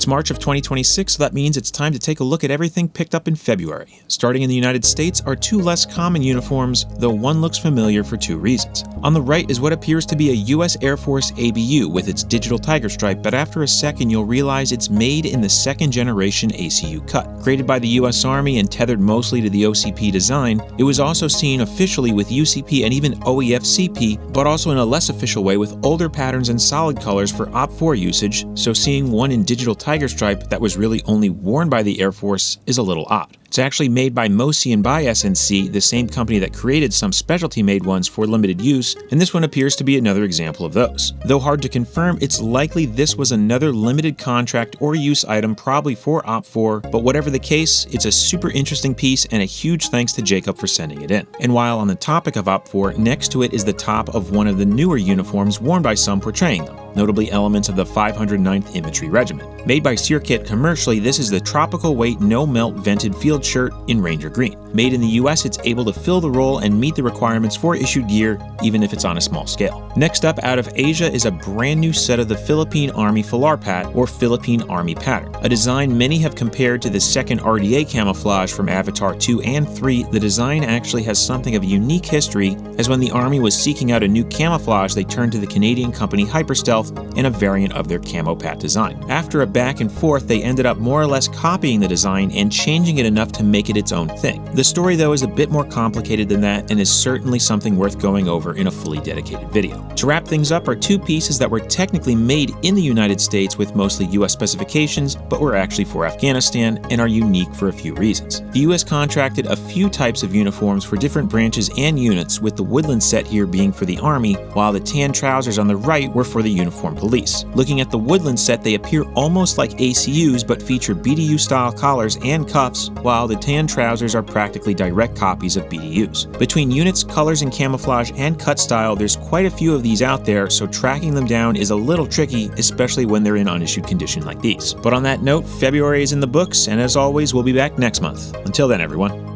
It's March of 2026, so that means it's time to take a look at everything picked up in February. Starting in the United States are two less common uniforms, though one looks familiar for two reasons. On the right is what appears to be a US Air Force ABU with its digital tiger stripe, but after a second you'll realize it's made in the second generation ACU cut. Created by the US Army and tethered mostly to the OCP design, it was also seen officially with UCP and even OEF-CP, but also in a less official way with older patterns and solid colors for OPT-4 usage, so seeing one in digital tiger stripe that was really only worn by the Air Force is a little odd. It's actually made by MOSI and by SNC, the same company that created some specialty-made ones for limited use, and this one appears to be another example of those. Though hard to confirm, it's likely this was another limited contract or use item, probably for OPT-4, but whatever the case, it's a super interesting piece and a huge thanks to Jacob for sending it in. And while on the topic of OPT-4, next to it is the top of one of the newer uniforms worn by some portraying them, notably elements of the 509th Infantry Regiment. Made by SearKit commercially, this is the tropical weight, no-melt vented field shirt in Ranger Green. Made in the US, it's able to fill the role and meet the requirements for issued gear, even if it's on a small scale. Next up out of Asia is a brand new set of the Philippine Army Falarpat, or Philippine Army pattern. A design many have compared to the second RDA camouflage from Avatar 2 and 3, the design actually has something of a unique history, as when the Army was seeking out a new camouflage, they turned to the Canadian company Hyperstealth and a variant of their camo pat design. After a back and forth, they ended up more or less copying the design and changing it enough to make it its own thing. The story though is a bit more complicated than that and is certainly something worth going over in a fully dedicated video. To wrap things up are two pieces that were technically made in the United States with mostly US specifications, but were actually for Afghanistan and are unique for a few reasons. The US contracted a few types of uniforms for different branches and units, with the woodland set here being for the Army, while the tan trousers on the right were for the uniform police. Looking at the woodland set, they appear almost like ACUs but feature BDU style collars and cuffs, while the tan trousers are practically direct copies of BDUs. Between units, colors, and camouflage and cut style, there's quite a few of these out there, so tracking them down is a little tricky, especially when they're in unissued condition like these. But on that note, February is in the books, and as always, we'll be back next month. Until then, everyone.